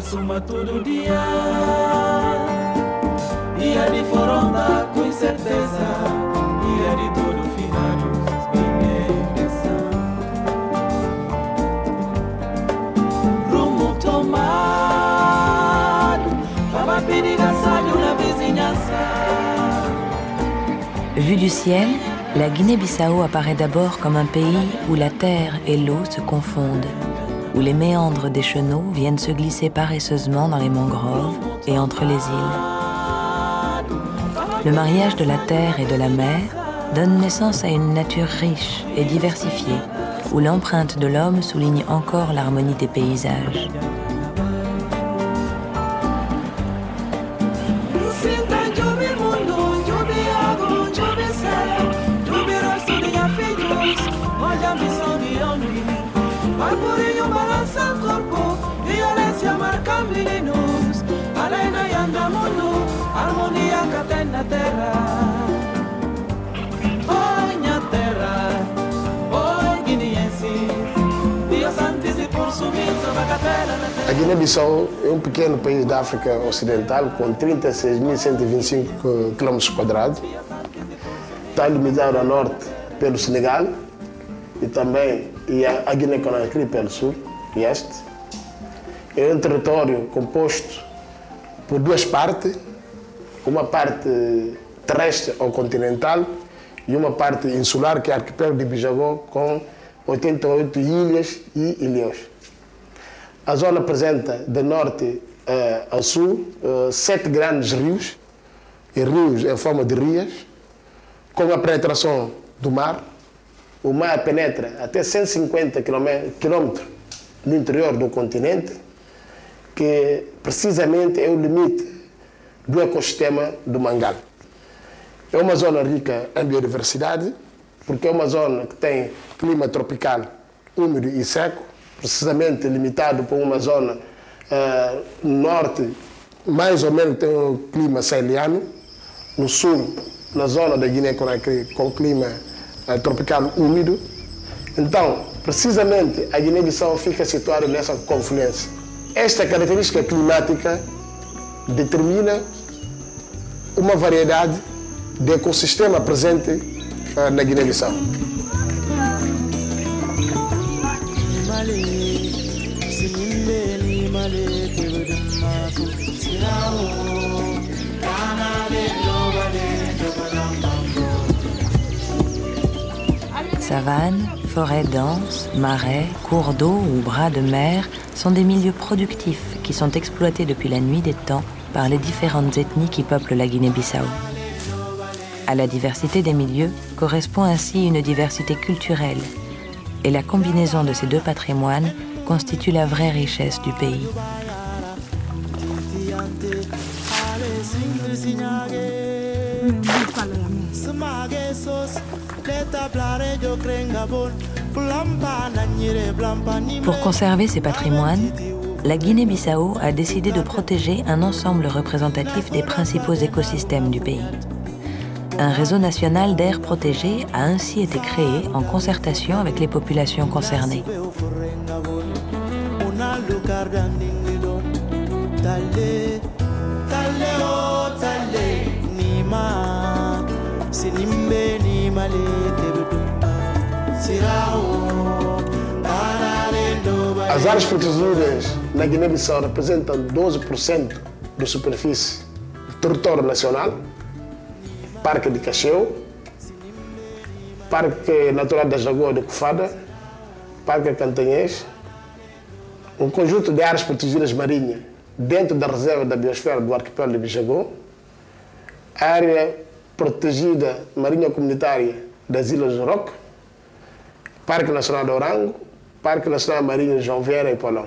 suma todo dia. Dia de foronda com certeza, dia de todo finados e direção. Rumo tomado, para pedir assalho na vizinhança. Vue du ciel, la Guinée-Bissau apparaît d'abord comme un pays où la terre et l'eau se confondent, où les méandres des chenaux viennent se glisser paresseusement dans les mangroves et entre les îles. Le mariage de la terre et de la mer donne naissance à une nature riche et diversifiée, où l'empreinte de l'homme souligne encore l'harmonie des paysages. A Guiné-Bissau é um pequeno país da África Ocidental com 36.125 km². Está limitado a norte pelo Senegal e também a Guiné-Conakry pelo sul e este. É um território composto por duas partes, uma parte terrestre ou continental e uma parte insular, que é o arquipélago de Bijagó, com 88 ilhas e ilhéus. A zona apresenta de norte a sul 7 grandes rios, e rios em forma de rias, com a penetração do mar. O mar penetra até 150 km no interior do continente, que precisamente é o limite do ecossistema do Mangal. É uma zona rica em biodiversidade, porque é uma zona que tem clima tropical úmido e seco, precisamente limitado por uma zona norte, mais ou menos tem um clima saeliano, no sul, na zona da Guiné-Conakry, com clima tropical úmido. Então, precisamente, a Guiné-Bissau fica situada nessa confluência. Esta característica climática determina uma variedade de ecossistema presente na Guiné-Bissau. Savanes, forêts denses, marais, cours d'eau ou bras de mer sont des milieux productifs qui sont exploités depuis la nuit des temps par les différentes ethnies qui peuplent la Guinée-Bissau. À la diversité des milieux correspond ainsi une diversité culturelle, et la combinaison de ces deux patrimoines constitue la vraie richesse du pays. Pour conserver ces patrimoines, la Guinée-Bissau a décidé de protéger un ensemble représentatif des principaux écosystèmes du pays. Un réseau national d'aires protégées a ainsi été créé en concertation avec les populations concernées. As áreas protegidas na Guiné-Bissau representam 12% da superfície do território nacional. Parque de Cacheu, Parque Natural da Jagoa de Cofada, Parque Cantanhês, um conjunto de áreas protegidas marinhas dentro da reserva da biosfera do arquipélago de Bijagó, área protegida marinha comunitária das Ilhas do Roque, Parque Nacional de Orango, Parque Nacional Marinho de João Vieira et Polon.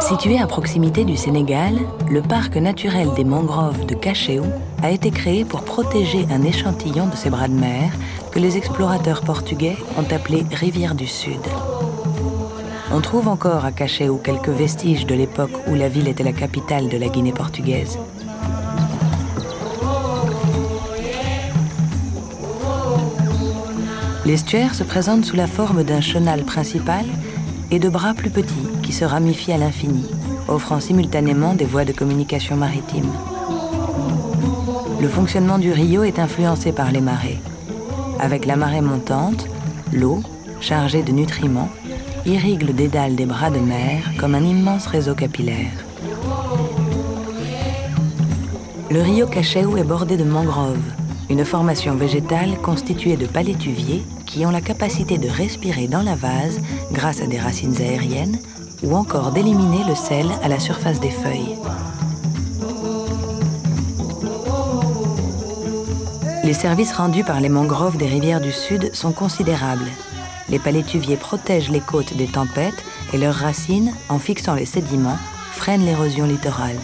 Situé à proximité du Sénégal, le parc naturel des mangroves de Cacheu a été créé pour protéger un échantillon de ces bras de mer que les explorateurs portugais ont appelé Rivière du Sud. On trouve encore à Cacheu quelques vestiges de l'époque où la ville était la capitale de la Guinée portugaise. L'estuaire se présente sous la forme d'un chenal principal et de bras plus petits qui se ramifient à l'infini, offrant simultanément des voies de communication maritime. Le fonctionnement du rio est influencé par les marées. Avec la marée montante, l'eau, chargée de nutriments, irrigue le dédale des bras de mer comme un immense réseau capillaire. Le rio Cacheu est bordé de mangroves, une formation végétale constituée de palétuviers qui ont la capacité de respirer dans la vase grâce à des racines aériennes ou encore d'éliminer le sel à la surface des feuilles. Les services rendus par les mangroves des rivières du Sud sont considérables. Les palétuviers protègent les côtes des tempêtes et leurs racines, en fixant les sédiments, freinent l'érosion littorale.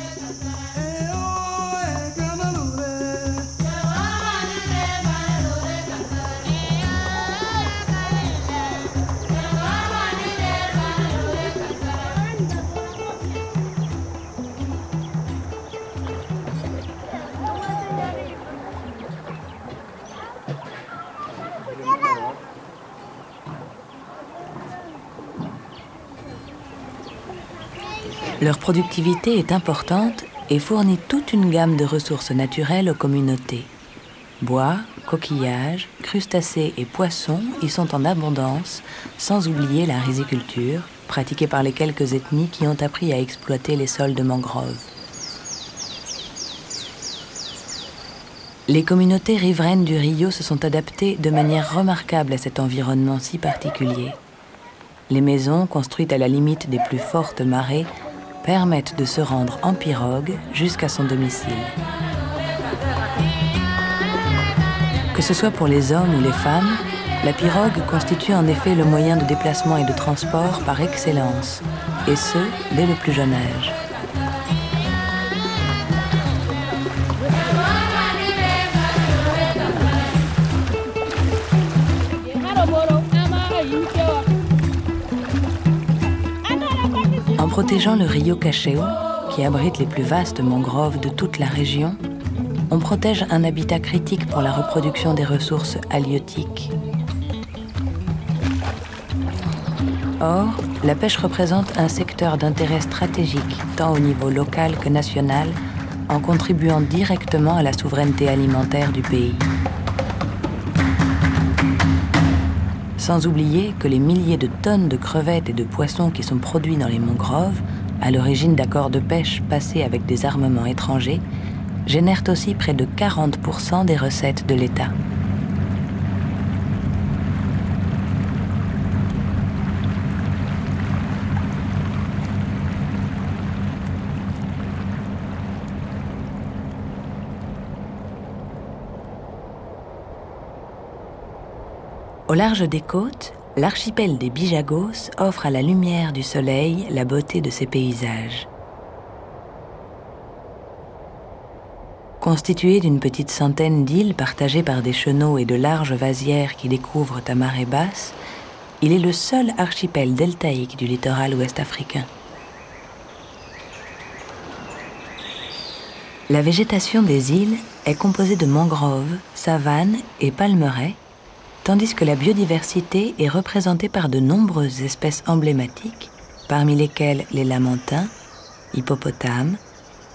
Leur productivité est importante et fournit toute une gamme de ressources naturelles aux communautés. Bois, coquillages, crustacés et poissons y sont en abondance, sans oublier la riziculture, pratiquée par les quelques ethnies qui ont appris à exploiter les sols de mangroves. Les communautés riveraines du Rio se sont adaptées de manière remarquable à cet environnement si particulier. Les maisons, construites à la limite des plus fortes marées, permettent de se rendre en pirogue jusqu'à son domicile. Que ce soit pour les hommes ou les femmes, la pirogue constitue en effet le moyen de déplacement et de transport par excellence, et ce, dès le plus jeune âge. En protégeant le rio Cacheu, qui abrite les plus vastes mangroves de toute la région, on protège un habitat critique pour la reproduction des ressources halieutiques. Or, la pêche représente un secteur d'intérêt stratégique, tant au niveau local que national, en contribuant directement à la souveraineté alimentaire du pays. Sans oublier que les milliers de tonnes de crevettes et de poissons qui sont produits dans les mangroves, à l'origine d'accords de pêche passés avec des armements étrangers, génèrent aussi près de 40% des recettes de l'État. Au large des côtes, l'archipel des Bijagos offre à la lumière du soleil la beauté de ses paysages. Constitué d'une petite centaine d'îles partagées par des chenaux et de larges vasières qui découvrent à marée basse, il est le seul archipel deltaïque du littoral ouest africain. La végétation des îles est composée de mangroves, savanes et palmeraies, tandis que la biodiversité est représentée par de nombreuses espèces emblématiques, parmi lesquelles les lamantins, hippopotames,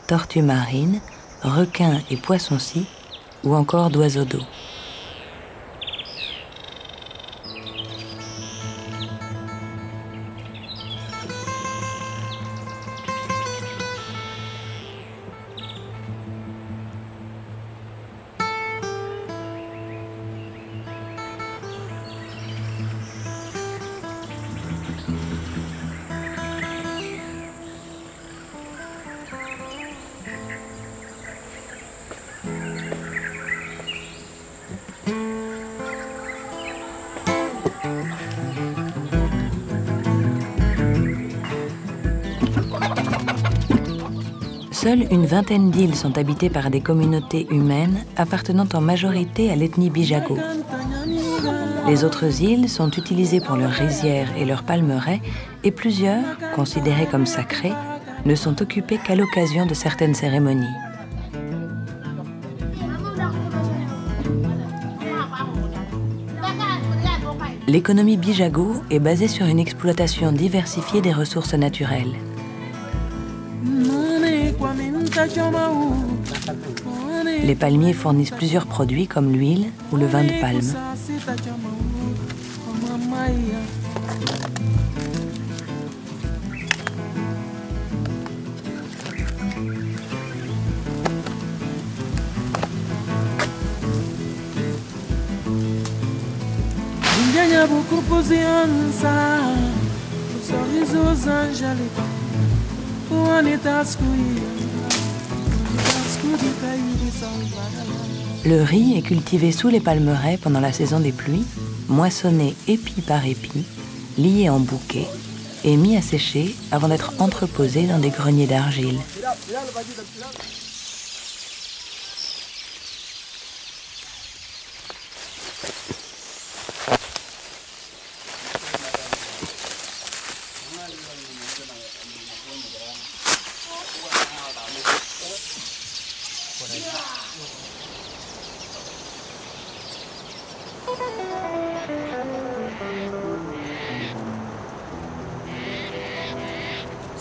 tortues marines, requins et poissons-scies, ou encore d'oiseaux d'eau. Seules une vingtaine d'îles sont habitées par des communautés humaines appartenant en majorité à l'ethnie Bijago. Les autres îles sont utilisées pour leurs rizières et leurs palmeraies et plusieurs, considérées comme sacrées, ne sont occupées qu'à l'occasion de certaines cérémonies. L'économie bijago est basée sur une exploitation diversifiée des ressources naturelles. Les palmiers fournissent plusieurs produits comme l'huile ou le vin de palme. Le riz est cultivé sous les palmeraies pendant la saison des pluies, moissonné épi par épi, lié en bouquets et mis à sécher avant d'être entreposé dans des greniers d'argile.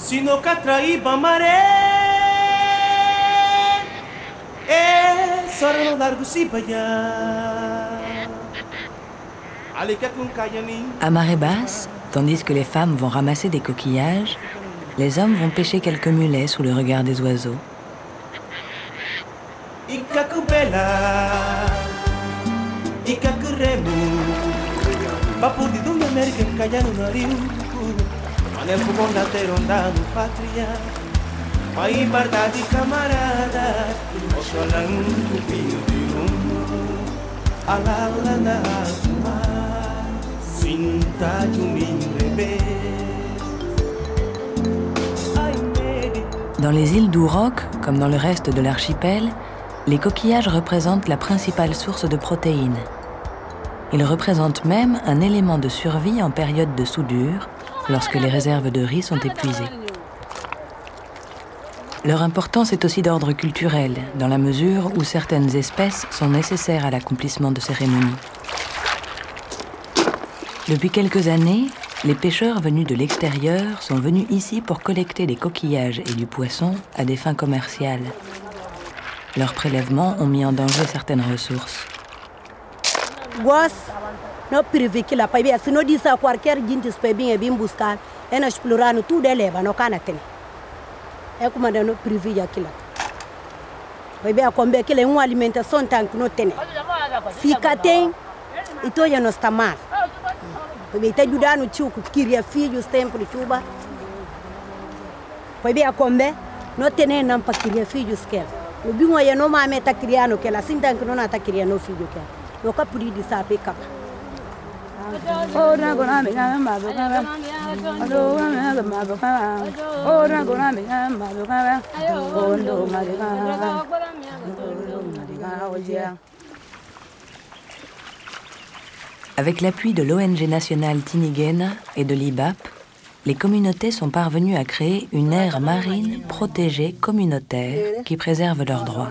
Sino catraíba maré, sora no largo si À marée basse, tandis que les femmes vont ramasser des coquillages, les hommes vont pêcher quelques mulets sous le regard des oiseaux. Dans les îles d'Urok, comme dans le reste de l'archipel, les coquillages représentent la principale source de protéines. Ils représentent même un élément de survie en période de soudure, lorsque les réserves de riz sont épuisées. Leur importance est aussi d'ordre culturel, dans la mesure où certaines espèces sont nécessaires à l'accomplissement de cérémonies. Depuis quelques années, les pêcheurs venus de l'extérieur sont venus ici pour collecter des coquillages et du poisson à des fins commerciales. Leurs prélèvements ont mis en danger certaines ressources. No privique la paibia se no disa qualquer gente spebin e bim buscar é na explorar no tudo eleva no cana tem é como da no privilégio aquilo paibia combe aquilo é uma alimentação tanto não tem fica tem e to já não está mal paibia tá ajudando o tio que queria filhos tempo de chuva paibia combe não tem não para queria filhos que o binho é não mais tá criando que ela assim tanto não tá criando filho que no capuri de sabe capa. Avec l'appui de l'ONG nationale Tinigena et de l'IBAP, les communautés sont parvenues à créer une aire marine protégée communautaire qui préserve leurs droits.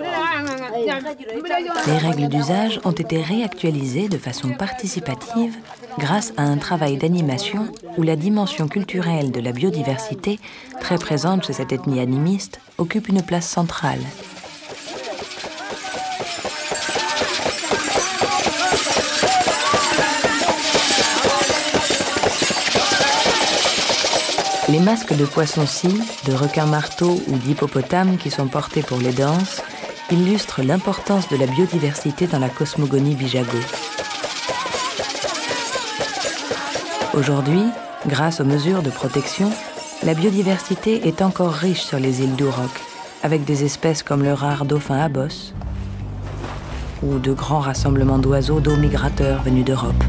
Les règles d'usage ont été réactualisées de façon participative grâce à un travail d'animation où la dimension culturelle de la biodiversité, très présente chez cette ethnie animiste, occupe une place centrale. Les masques de poissons-scie, de requins-marteaux ou d'hippopotames qui sont portés pour les danses illustrent l'importance de la biodiversité dans la cosmogonie bijago. Aujourd'hui, grâce aux mesures de protection, la biodiversité est encore riche sur les îles d'Urok, avec des espèces comme le rare dauphin à bosse ou de grands rassemblements d'oiseaux d'eau migrateurs venus d'Europe.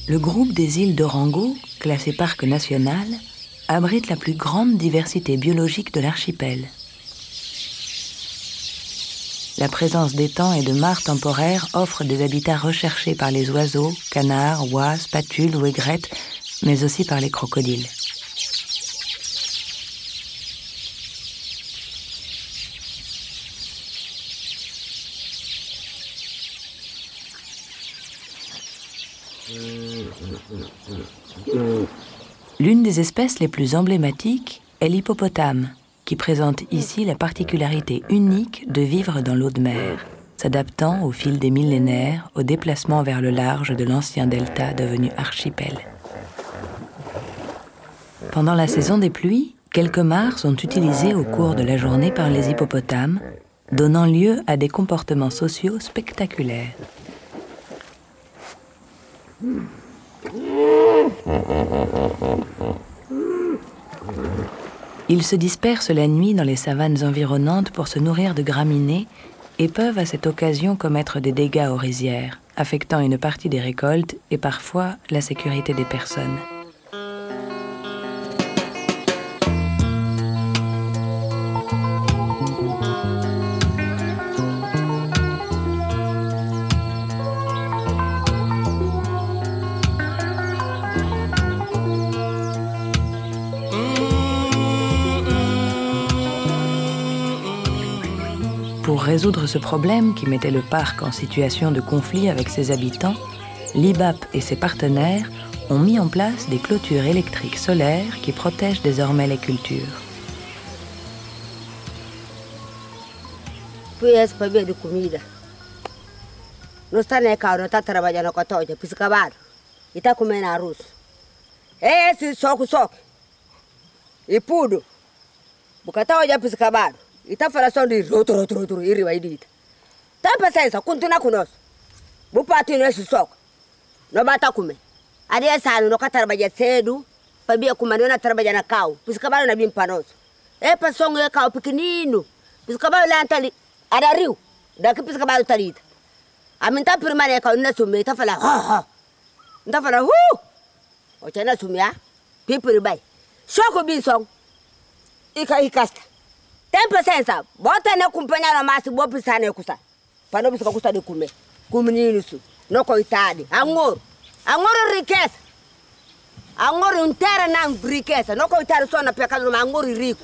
Le groupe des îles d'Orango, classé parc national, abrite la plus grande diversité biologique de l'archipel. La présence d'étangs et de mares temporaires offre des habitats recherchés par les oiseaux, canards, oies, patules ou aigrettes, mais aussi par les crocodiles. L'une des espèces les plus emblématiques est l'hippopotame, qui présente ici la particularité unique de vivre dans l'eau de mer, s'adaptant au fil des millénaires au déplacement vers le large de l'ancien delta devenu archipel. Pendant la saison des pluies, quelques mares sont utilisées au cours de la journée par les hippopotames, donnant lieu à des comportements sociaux spectaculaires. Ils se dispersent la nuit dans les savanes environnantes pour se nourrir de graminées et peuvent à cette occasion commettre des dégâts aux rizières, affectant une partie des récoltes et parfois la sécurité des personnes. Pour résoudre ce problème qui mettait le parc en situation de conflit avec ses habitants, l'IBAP et ses partenaires ont mis en place des clôtures électriques solaires qui protègent désormais les cultures. Ita fala só de rotoro iri vai dita. Tá paciência, continua conosco. Bu pati nesse soco. Não bata comer. Ali essa no que trabalha cedo, para bia comer na trabalha na cau. Piscabalo na bim para nós. É para só um cau pequenino. Piscabalo lá ali, ada rio. Daqui piscabalo tá dita. A mim tá primeiro cau na sumi, tá fala ha. Tá fala O tena sumi a. Pipiri bai. Soco bim song. Ika ikasta. Tem paciência, bota na companhia na massa, vou precisar na custa. Para não precisar custa de comer. Comer isso, não coitado. Angor riqueza. Angor inteira não riqueza. Não coitado só na pecado, mas angor rico.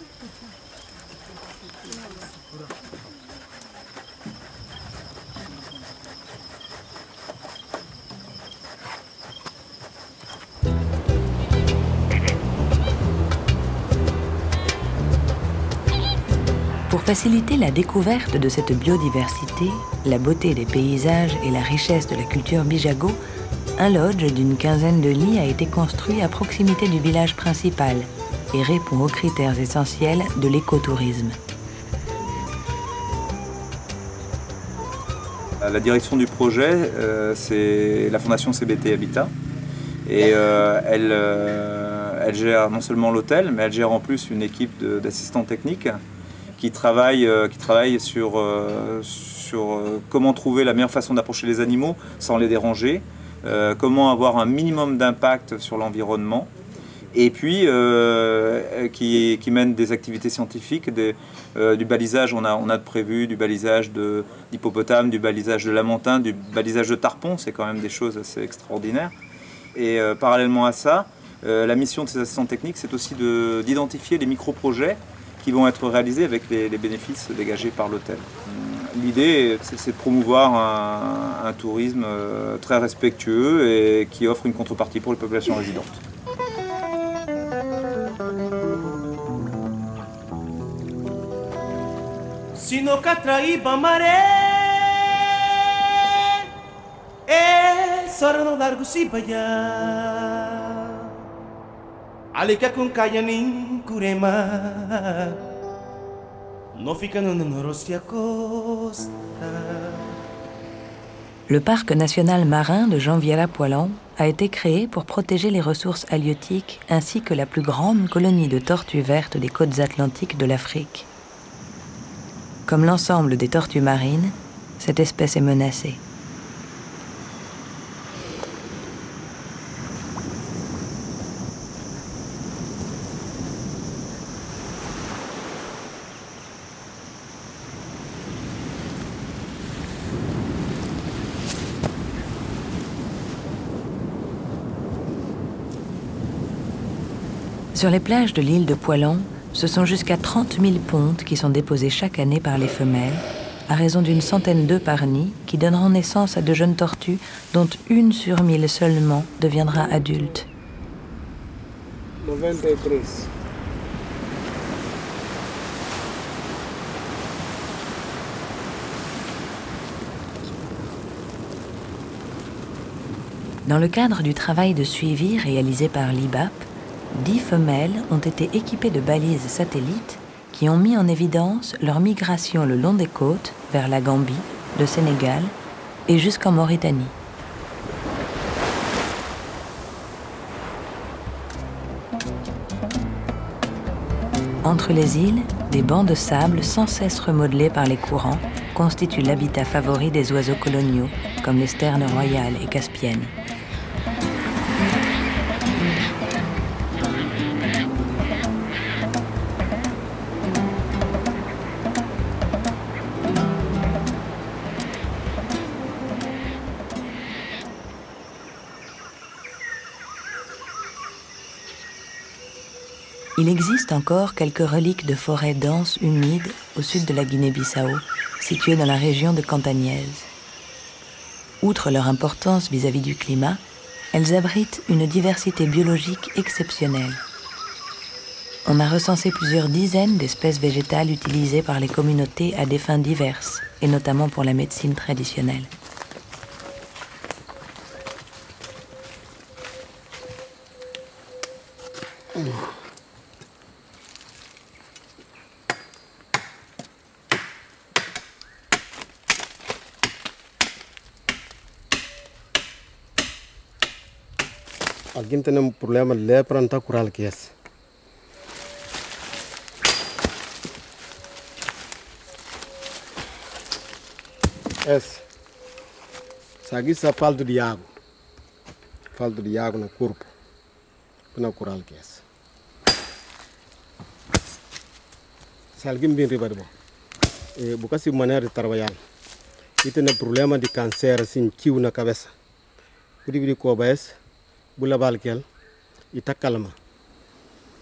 Pour faciliter la découverte de cette biodiversité, la beauté des paysages et la richesse de la culture bijago, un lodge d'une quinzaine de lits a été construit à proximité du village principal et répond aux critères essentiels de l'écotourisme. La direction du projet, c'est la fondation CBT Habitat. Et elle gère non seulement l'hôtel, mais elle gère en plus une équipe d'assistants techniques qui travaille sur comment trouver la meilleure façon d'approcher les animaux sans les déranger, comment avoir un minimum d'impact sur l'environnement, et puis qui mène des activités scientifiques, du balisage, on a prévu du balisage d'hippopotames, du balisage de lamentins, du balisage de tarpons, c'est quand même des choses assez extraordinaires. Et parallèlement à ça, la mission de ces assistants techniques, c'est aussi d'identifier les micro-projets qui vont être réalisés avec les bénéfices dégagés par l'hôtel. L'idée, c'est de promouvoir un tourisme très respectueux et qui offre une contrepartie pour les populations résidentes. Sino Catraíba maré, sorano largo si baya. Alika com Kayanin Kurema, no fica no Norossia Costa. Le parc national marin de Jean Viala-Poilans a été créé pour protéger les ressources halieutiques ainsi que la plus grande colonie de tortues vertes des côtes atlantiques de l'Afrique. Comme l'ensemble des tortues marines, cette espèce est menacée. Sur les plages de l'île de Poilon, ce sont jusqu'à 30 000 pontes qui sont déposées chaque année par les femelles, à raison d'une centaine d'œufs par nid, qui donneront naissance à de jeunes tortues, dont 1 sur 1000 seulement deviendra adulte. 93. Dans le cadre du travail de suivi réalisé par l'IBAP, 10 femelles ont été équipées de balises satellites qui ont mis en évidence leur migration le long des côtes vers la Gambie, le Sénégal et jusqu'en Mauritanie. Entre les îles, des bancs de sable sans cesse remodelés par les courants constituent l'habitat favori des oiseaux coloniaux, comme les sternes royales et caspiennes. Il existe encore quelques reliques de forêts denses humides au sud de la Guinée-Bissau, situées dans la région de Cantagnez. Outre leur importance vis-à-vis du climat, elles abritent une diversité biologique exceptionnelle. On a recensé plusieurs dizaines d'espèces végétales utilisées par les communautés à des fins diverses, et notamment pour la médecine traditionnelle. Alguém tem um problema de lepra, não está curado que esse. Esse. Aqui está falta de água. Falta de água no corpo. Não é curado que esse. Se alguém vem riba de bom. Porque essa maneira de trabalhar. E tem um problema de câncer assim, tio na cabeça. Por isso que o esse. Bula balkel ita calma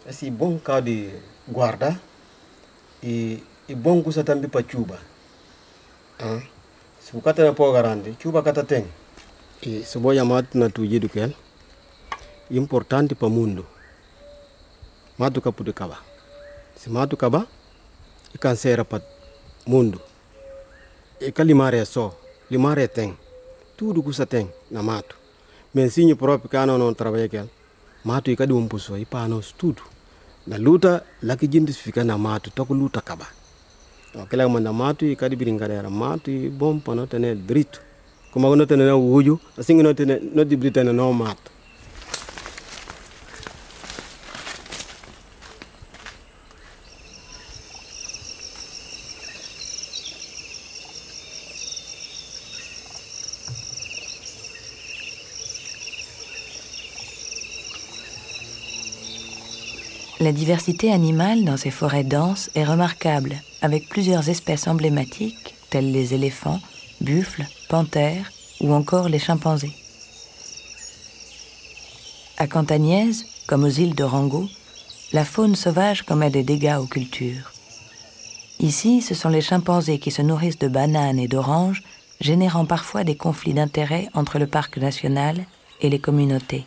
asi bom ka de guarda e bom kusa tambi pa chuba se bukata na po garande chuba kata tem e se bo yamat na tuji do kel importante pa mundo matu kapu de kaba se matu kaba e cancera pa mundo e kalimare so limare tem tudo kusa tem na mato mensinho próprio que não trabalha aquele mato e cada pessoa e para nós tudo na luta lá que a gente fica na mato toca luta acaba aquela manda mato e cada brincadeira mato e bom para não ter drito como não tem o olho assim que não tem não de brita não mato. La diversité animale dans ces forêts denses est remarquable, avec plusieurs espèces emblématiques, telles les éléphants, buffles, panthères ou encore les chimpanzés. À Cantagnez, comme aux îles de Rango, la faune sauvage commet des dégâts aux cultures. Ici, ce sont les chimpanzés qui se nourrissent de bananes et d'oranges, générant parfois des conflits d'intérêts entre le parc national et les communautés.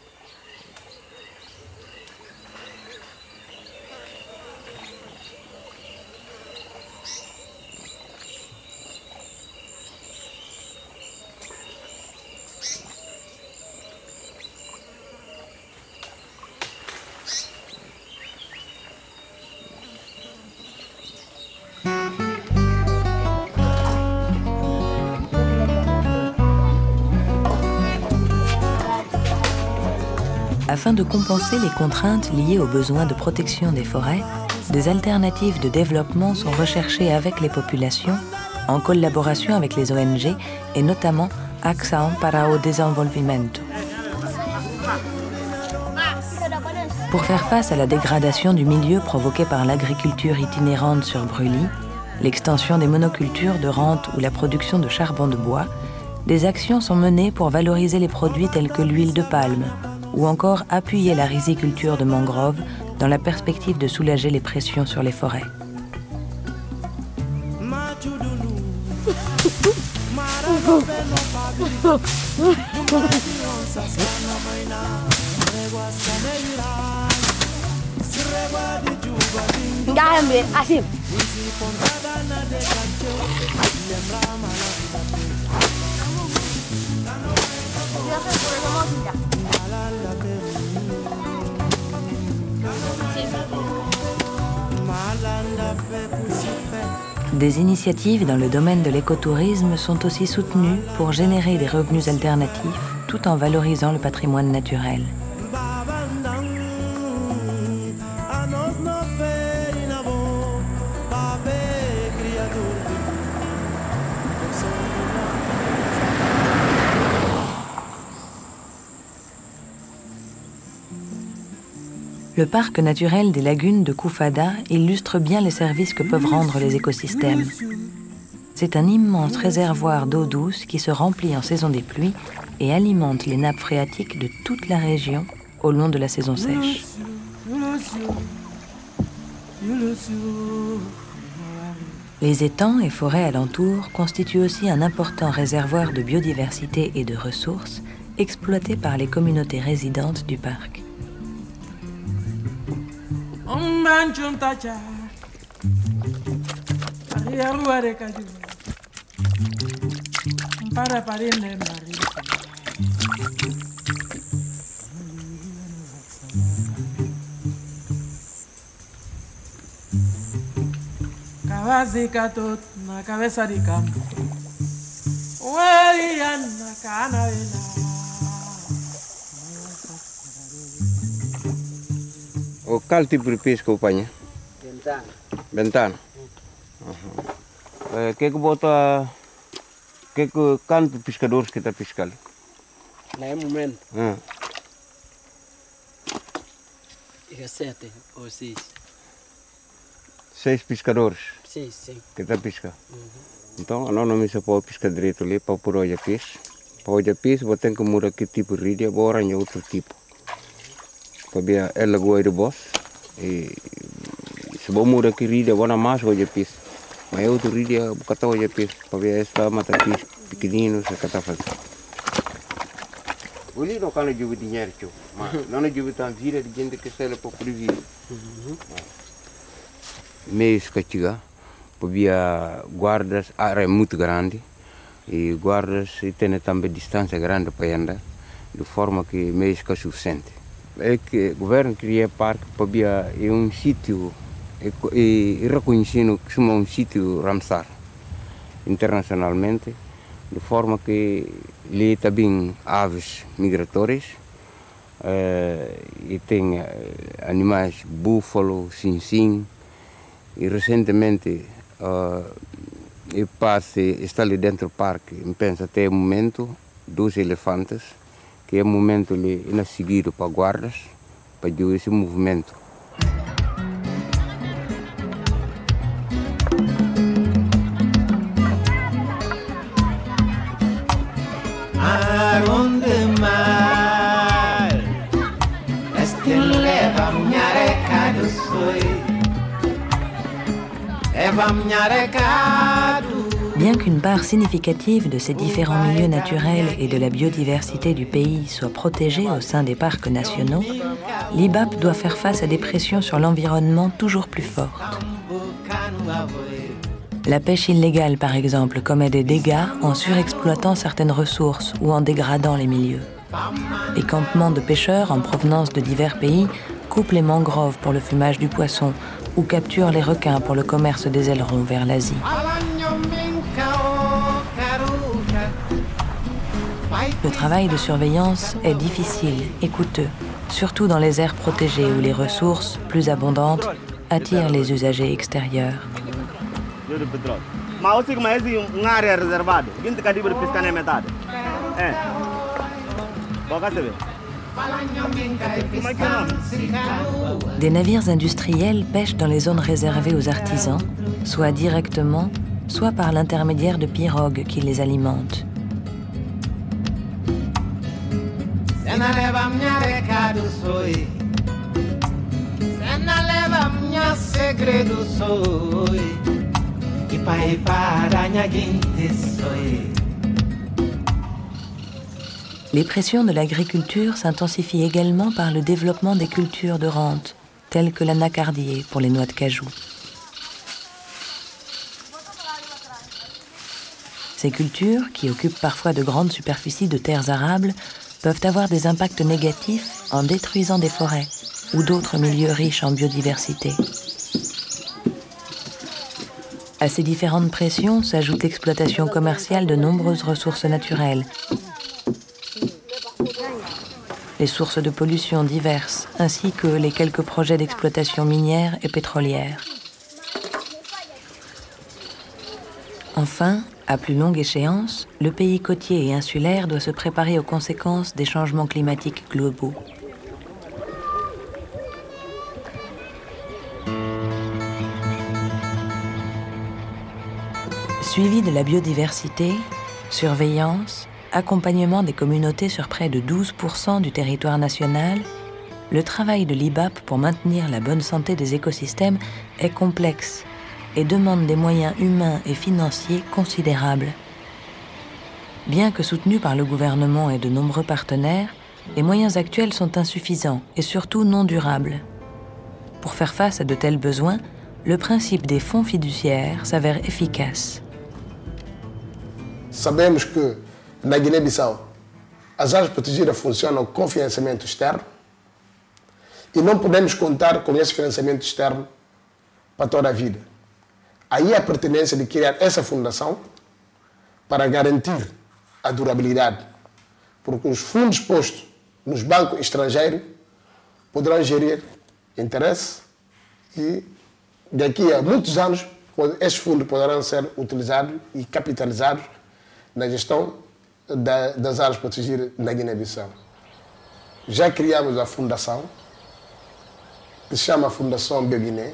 Afin de compenser les contraintes liées aux besoins de protection des forêts, des alternatives de développement sont recherchées avec les populations, en collaboration avec les ONG et notamment Ação para o Desenvolvimento. Pour faire face à la dégradation du milieu provoquée par l'agriculture itinérante sur brûlis, l'extension des monocultures de rente ou la production de charbon de bois, des actions sont menées pour valoriser les produits tels que l'huile de palme, ou encore appuyer la riziculture de mangrove dans la perspective de soulager les pressions sur les forêts. Des initiatives dans le domaine de l'écotourisme sont aussi soutenues pour générer des revenus alternatifs tout en valorisant le patrimoine naturel. Le parc naturel des lagunes de Koufada illustre bien les services que peuvent rendre les écosystèmes. C'est un immense réservoir d'eau douce qui se remplit en saison des pluies et alimente les nappes phréatiques de toute la région au long de la saison sèche. Les étangs et forêts alentours constituent aussi un important réservoir de biodiversité et de ressources exploités par les communautés résidentes du parc. Qual tipo de pesca o apanha? Ventana. Ventana? Que bota... Quantos pescadores que está pescando? Lá é momento. Ah. É 7 ou 6. 6 pescadores? Sim, sim. Que está pescando? Então, nós não se pode pescar direito ali para pôr olha peixe. Para olha peixe, você tem que mudar que tipo de rídia, agora é outro tipo. Para a lagoa de boss. E se você mudar que rídia, você não mais olha peixe. Mas é outro rídia, você olha peixe. Para ver esta mata peixe pequeninos, que está fazendo. Ali não can de dinheiro, mas não é de tão vida de gente que está lá para prever. Meios que chega, havia guardas, a área é muito grande, e guardas e tem também distância grande para andar, de forma que meios que é suficiente. É que o governo queria parque para um sítio, e reconhecido que chama um sítio Ramsar, internacionalmente, de forma que ali também aves migratórias, e tem animais búfalo, sinsim, e recentemente está ali dentro do parque, penso até o momento, 2 elefantes, que é o momento ali seguido para guardas, para esse movimento. Bien qu'une part significative de ces différents milieux naturels et de la biodiversité du pays soit protégée au sein des parcs nationaux, l'IBAP doit faire face à des pressions sur l'environnement toujours plus fortes. La pêche illégale, par exemple, commet des dégâts en surexploitant certaines ressources ou en dégradant les milieux. Les campements de pêcheurs en provenance de divers pays coupent les mangroves pour le fumage du poisson ou capturent les requins pour le commerce des ailerons vers l'Asie. Le travail de surveillance est difficile et coûteux, surtout dans les aires protégées où les ressources, plus abondantes, attirent les usagers extérieurs. Des navires industriels pêchent dans les zones réservées aux artisans, soit directement, soit par l'intermédiaire de pirogues qui les alimentent. segredo soy y para soy. Les pressions de l'agriculture s'intensifient également par le développement des cultures de rente, telles que l'anacardier pour les noix de cajou. Ces cultures, qui occupent parfois de grandes superficies de terres arables, peuvent avoir des impacts négatifs en détruisant des forêts ou d'autres milieux riches en biodiversité. À ces différentes pressions s'ajoute l'exploitation commerciale de nombreuses ressources naturelles, les sources de pollution diverses, ainsi que les quelques projets d'exploitation minière et pétrolière. Enfin, à plus longue échéance, le pays côtier et insulaire doit se préparer aux conséquences des changements climatiques globaux. Suivi de la biodiversité, surveillance, accompagnement des communautés sur près de 12% du territoire national, le travail de l'IBAP pour maintenir la bonne santé des écosystèmes est complexe et demande des moyens humains et financiers considérables. Bien que soutenus par le gouvernement et de nombreux partenaires, les moyens actuels sont insuffisants et surtout non durables. Pour faire face à de tels besoins, le principe des fonds fiduciaires s'avère efficace. Sabemos que na Guiné-Bissau as áreas protegidas funcionam com financiamento externo e não podemos contar com esse financiamento externo para toda a vida. Aí a pertinência de criar essa fundação para garantir a durabilidade, porque os fundos postos nos bancos estrangeiros poderão gerir interesse e daqui a muitos anos esses fundos poderão ser utilizados e capitalizados na gestão das áreas protegidas na Guiné-Bissau. Já criamos a fundação, que se chama Fundação Bioguiné.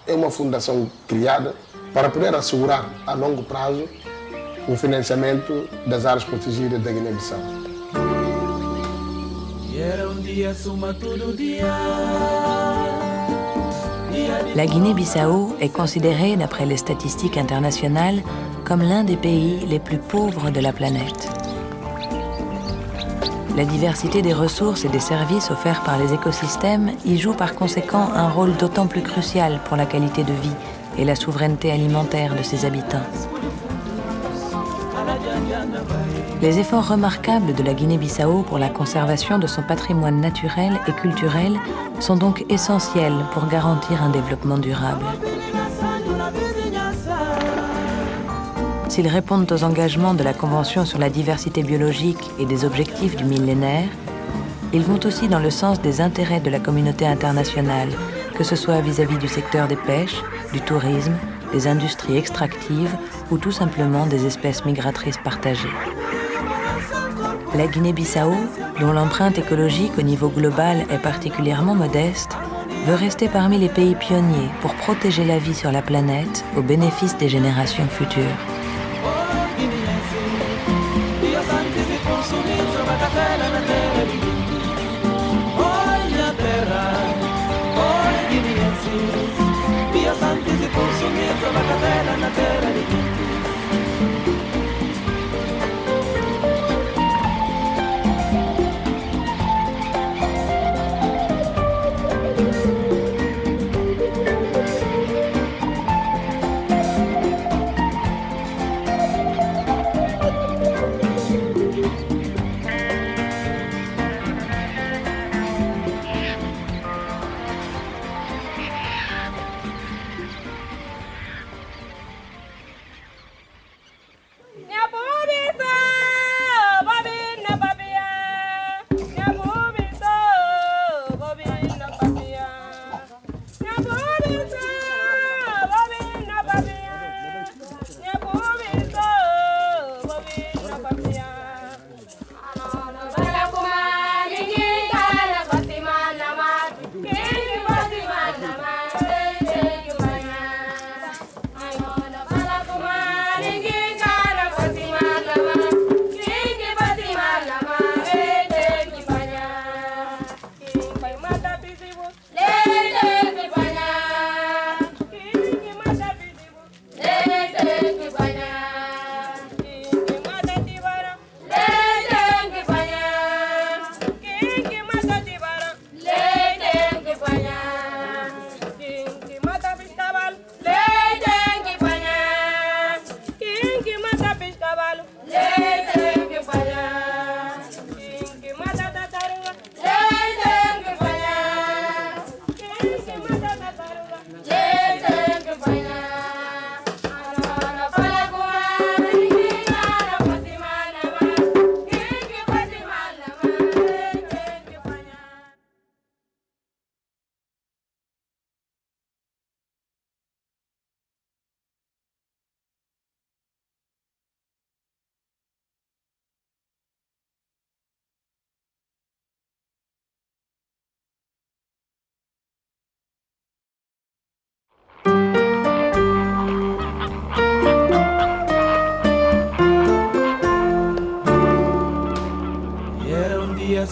É uma fundação criada para poder assegurar a longo prazo o financiamento das áreas protegidas da Guiné-Bissau. La Guinée-Bissau est considérée, d'après les statistiques internationales, comme l'un des pays les plus pauvres de la planète. La diversité des ressources et des services offerts par les écosystèmes y joue par conséquent un rôle d'autant plus crucial pour la qualité de vie et la souveraineté alimentaire de ses habitants. Les efforts remarquables de la Guinée-Bissau pour la conservation de son patrimoine naturel et culturel sont donc essentiels pour garantir un développement durable. S'ils répondent aux engagements de la Convention sur la diversité biologique et des objectifs du millénaire, ils vont aussi dans le sens des intérêts de la communauté internationale, que ce soit vis-à-vis du secteur des pêches, du tourisme, des industries extractives ou tout simplement des espèces migratrices partagées. La Guinée-Bissau, dont l'empreinte écologique au niveau global est particulièrement modeste, veut rester parmi les pays pionniers pour protéger la vie sur la planète au bénéfice des générations futures.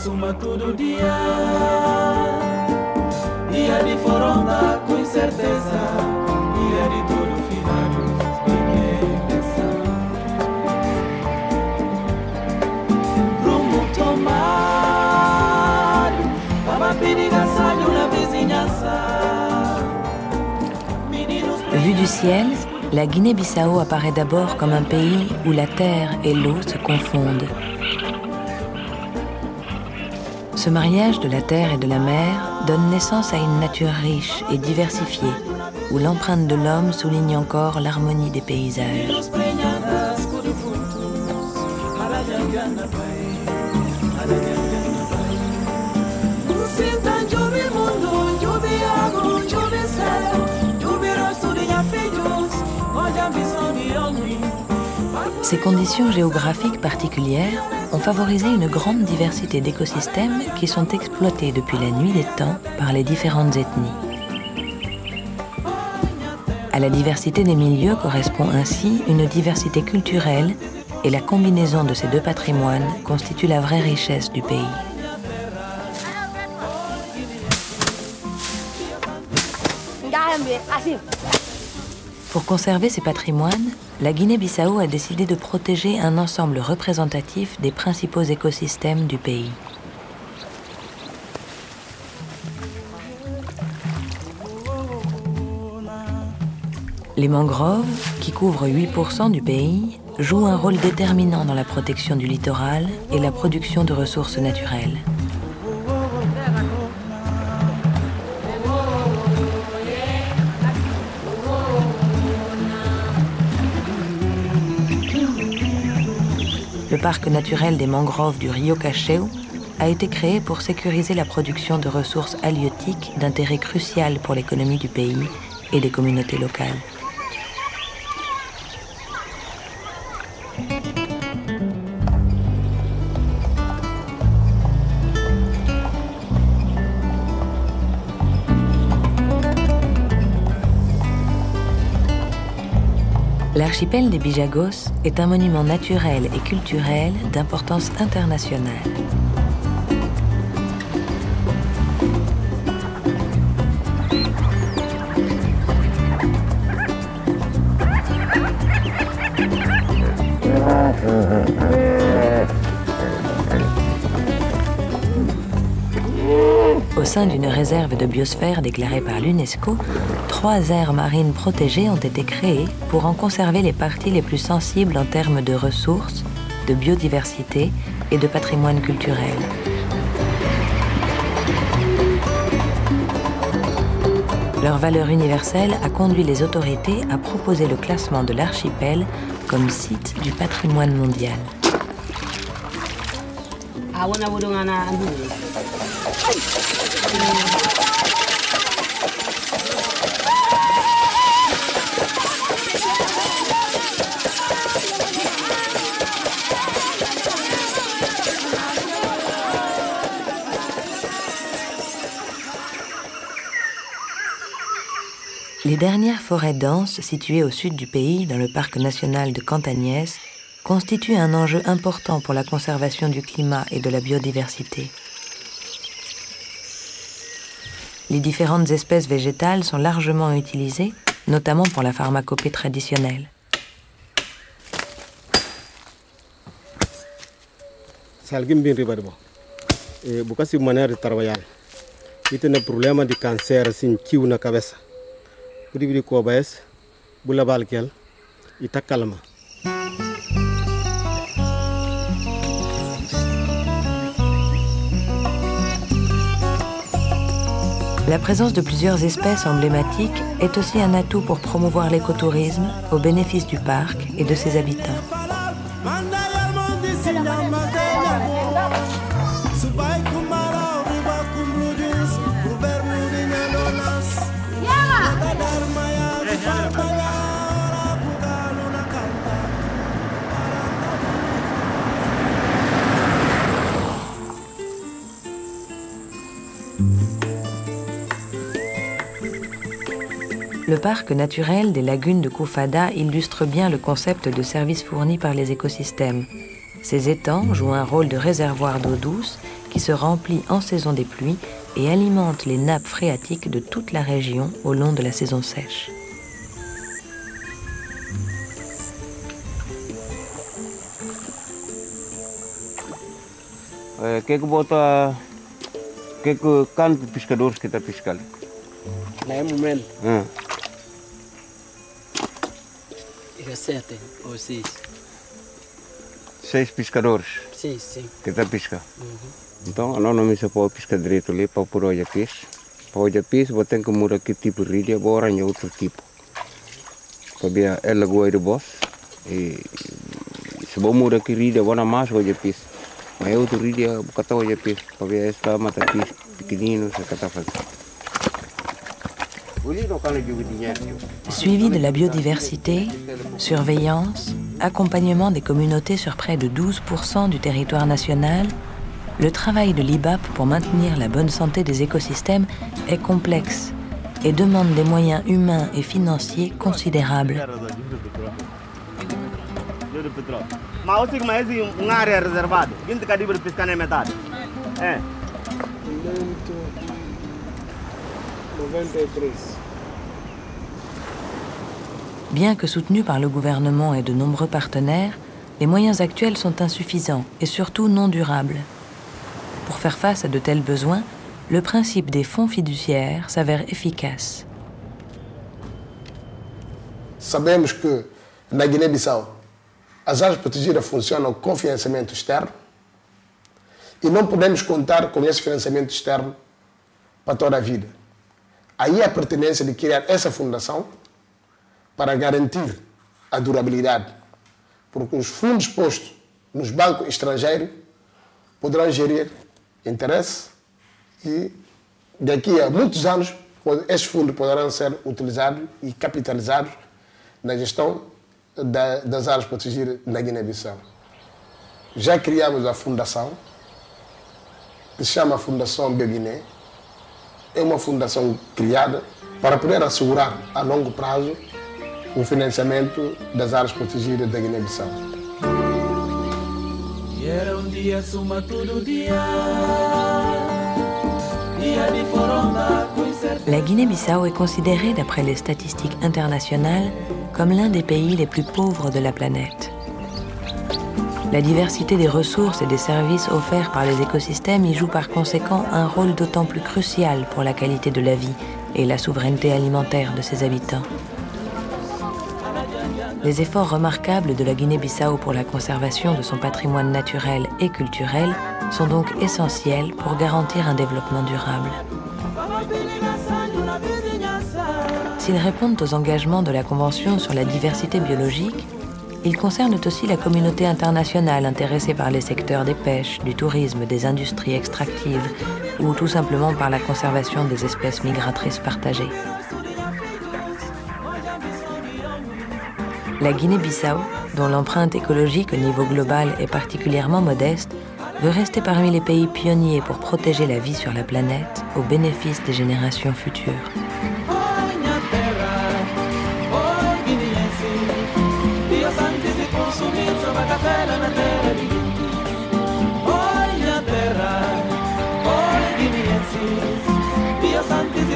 suma todo dia. Dia de foronda com incerteza, dia de tudo finados e beleza. Rumo tomado, para pedir gassalho na vizinhança. Vue du ciel, la Guinée-Bissau apparaît d'abord comme un pays où la terre et l'eau se confondent. Ce mariage de la terre et de la mer donne naissance à une nature riche et diversifiée, où l'empreinte de l'homme souligne encore l'harmonie des paysages. Ces conditions géographiques particulières ont favorisé une grande diversité d'écosystèmes qui sont exploités depuis la nuit des temps par les différentes ethnies. À la diversité des milieux correspond ainsi une diversité culturelle et la combinaison de ces deux patrimoines constitue la vraie richesse du pays. Pour conserver ces patrimoines, la Guinée-Bissau a décidé de protéger un ensemble représentatif des principaux écosystèmes du pays. Les mangroves, qui couvrent 8% du pays, jouent un rôle déterminant dans la protection du littoral et la production de ressources naturelles. Le parc naturel des mangroves du Rio Cacheu a été créé pour sécuriser la production de ressources halieutiques d'intérêt crucial pour l'économie du pays et des communautés locales. L'archipel des Bijagos est un monument naturel et culturel d'importance internationale. Au sein d'une réserve de biosphère déclarée par l'UNESCO, 3 aires marines protégées ont été créées pour en conserver les parties les plus sensibles en termes de ressources, de biodiversité et de patrimoine culturel. Leur valeur universelle a conduit les autorités à proposer le classement de l'archipel comme site du patrimoine mondial. Les dernières forêts denses situées au sud du pays, dans le parc national de Cantagnès, constituent un enjeu important pour la conservation du climat et de la biodiversité. Les différentes espèces végétales sont largement utilisées, notamment pour la pharmacopée traditionnelle. Bukan si maneira de trabalhar. E tem problema de câncer assim, tio na cabeça. Por isso que o abas, bula balquel, e tá calma. La présence de plusieurs espèces emblématiques est aussi un atout pour promouvoir l'écotourisme au bénéfice du parc et de ses habitants. Le parc naturel des lagunes de Koufada illustre bien le concept de service fourni par les écosystèmes. Ces étangs jouent un rôle de réservoir d'eau douce qui se remplit en saison des pluies et alimente les nappes phréatiques de toute la région au long de la saison sèche. Que bota que quantos pescadores que está pescando? Na momento. Ah. É 7 ou 6. 6 pescadores Sim, sim. que está pescar. Então, nós não se pode pescar direito ali para por hoje peixe. Para hoje peixe, você tem que mudar que tipo de rídia, agora é outro tipo. Para ver a lagoa de boss. E se você mudar que rídia, agora mais hoje peixe. Mas é outro rídia, bocata hoje peixe. Para ver esta mata peixe pequenino, se que está fazendo. Suivi de la biodiversité, surveillance, accompagnement des communautés sur près de 12% du territoire national, le travail de l'IBAP pour maintenir la bonne santé des écosystèmes est complexe et demande des moyens humains et financiers considérables. Bien que soutenus par le gouvernement et de nombreux partenaires, les moyens actuels sont insuffisants et surtout non durables. Pour faire face à de tels besoins, le principe des fonds fiduciaires s'avère efficace. Sabemos que na Guiné-Bissau as áreas protegidas funcionam com financiamento externo e não podemos contar com esse financiamento externo para toda a vida. Aí a pertinência de criar essa fundação para garantir a durabilidade, porque os fundos postos nos bancos estrangeiros poderão gerir interesse e daqui a muitos anos esses fundos poderão ser utilizados e capitalizados na gestão das áreas protegidas na Guiné-Bissau. Já criamos a fundação, que se chama Fundação Bioguiné. É uma fundação criada para poder assegurar a longo prazo o financiamento das áreas protegidas da Guiné-Bissau. E era dia suma todo dia de foronda com certeza. La Guinée-Bissau est considérée, d'après les statistiques internationales, comme l'un des pays les plus pauvres de la planète. La diversité des ressources et des services offerts par les écosystèmes y joue par conséquent un rôle d'autant plus crucial pour la qualité de la vie et la souveraineté alimentaire de ses habitants. Les efforts remarquables de la Guinée-Bissau pour la conservation de son patrimoine naturel et culturel sont donc essentiels pour garantir un développement durable. S'ils répondent aux engagements de la Convention sur la diversité biologique, ils concernent aussi la communauté internationale intéressée par les secteurs des pêches, du tourisme, des industries extractives ou tout simplement par la conservation des espèces migratrices partagées. La Guinée-Bissau, dont l'empreinte écologique au niveau global est particulièrement modeste, veut rester parmi les pays pionniers pour protéger la vie sur la planète au bénéfice des générations futures.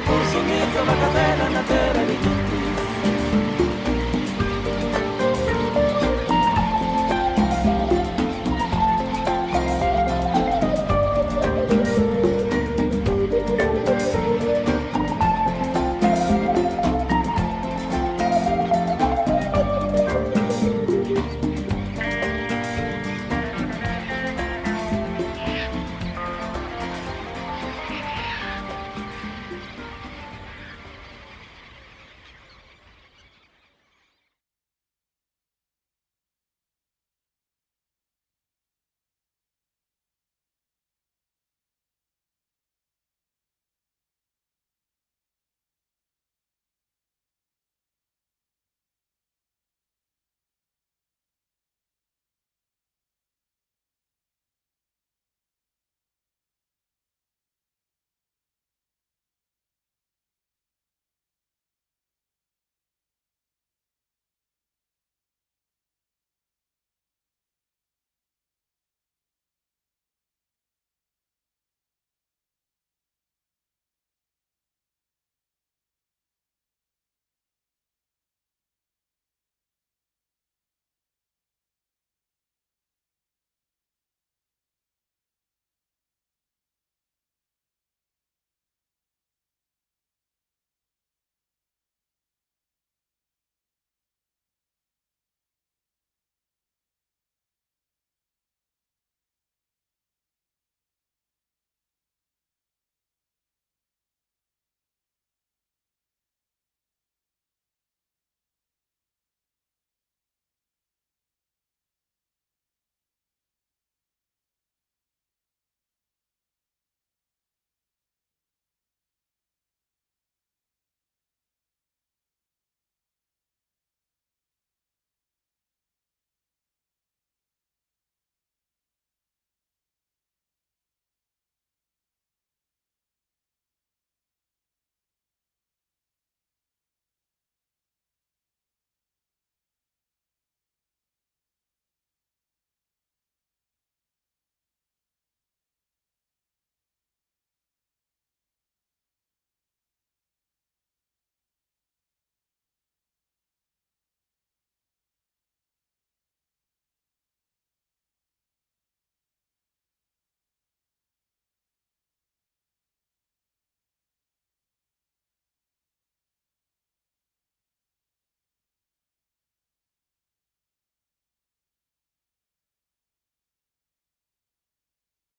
Consumir